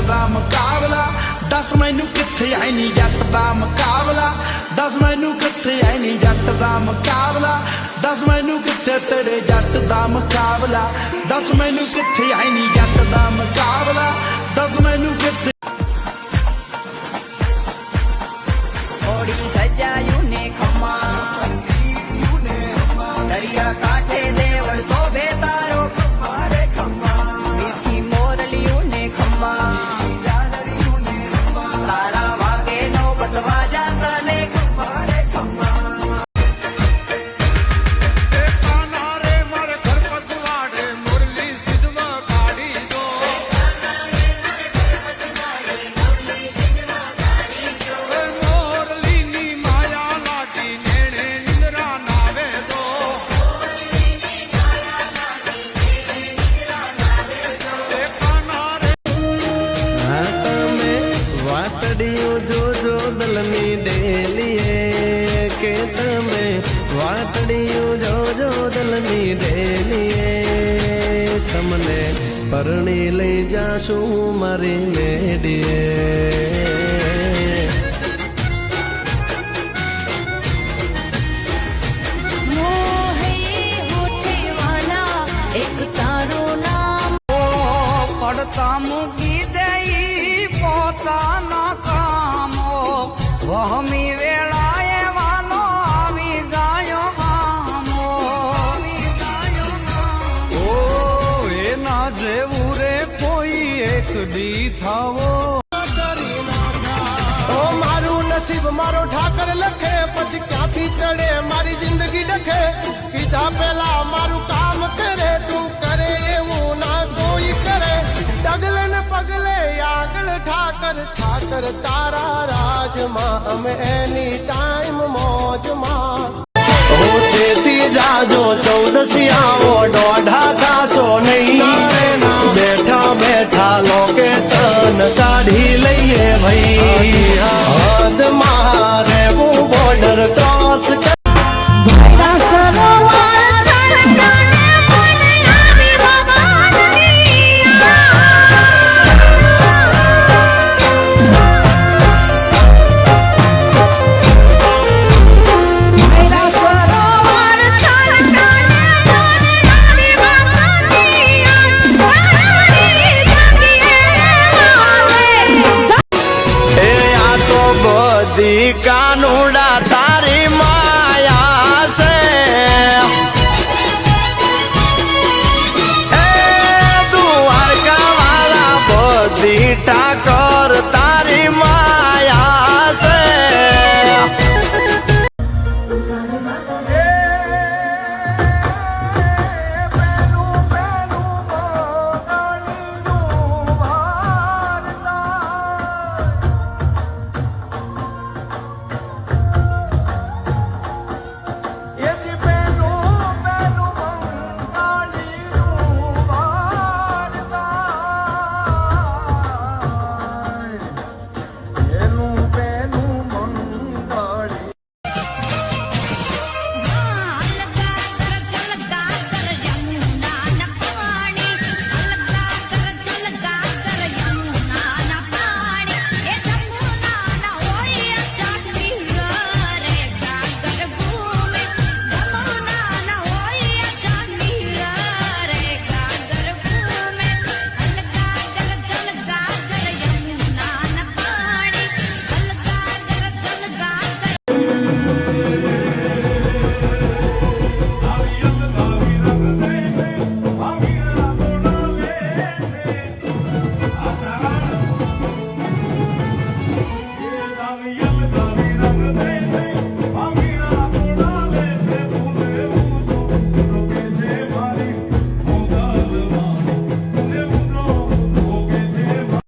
दा मुकाबला दस मैनू कित्थे आई नी जट दा मुकाबला दस मैनू कित्थे आई नी जट दा मुकाबला दस मैनू कित्थे तेरे जट दा मुकाबला दस मैनू कित्थे आई नी जट दा मुकाबला दस मैनू कित्थे ओड़ी सजायू ने खम्मा दरिया काठे देवड़ सोबे तारो खम्मारे खम्मा मीठी मोरलियू ने खम्मा तारा वागे नौबत वाजा तने खम्मारे खम्मा जो जो दलनी डेलिए के तमे वातड़ियों जो जो दलनी डेलिए तमने परणी ले जाशू मारी मेडिए मुकी दई पोता ना कामो वहमी वेलाए वालो आवी जायो आमो ओ ए ना जेवू रे कोई एक दी थावो ओ मारू नसीब मारो ठाकर लखे पछ क्यांथी चढ़े मारी जिंदगी डखे कीधा पेला मारू काम करे तू करे एवं ना कोई करे डगले न पगले आगल ठाकर ठाकर तारा राज मां में एनी टाइम मौज मां हो चेती जाजो 14 आओ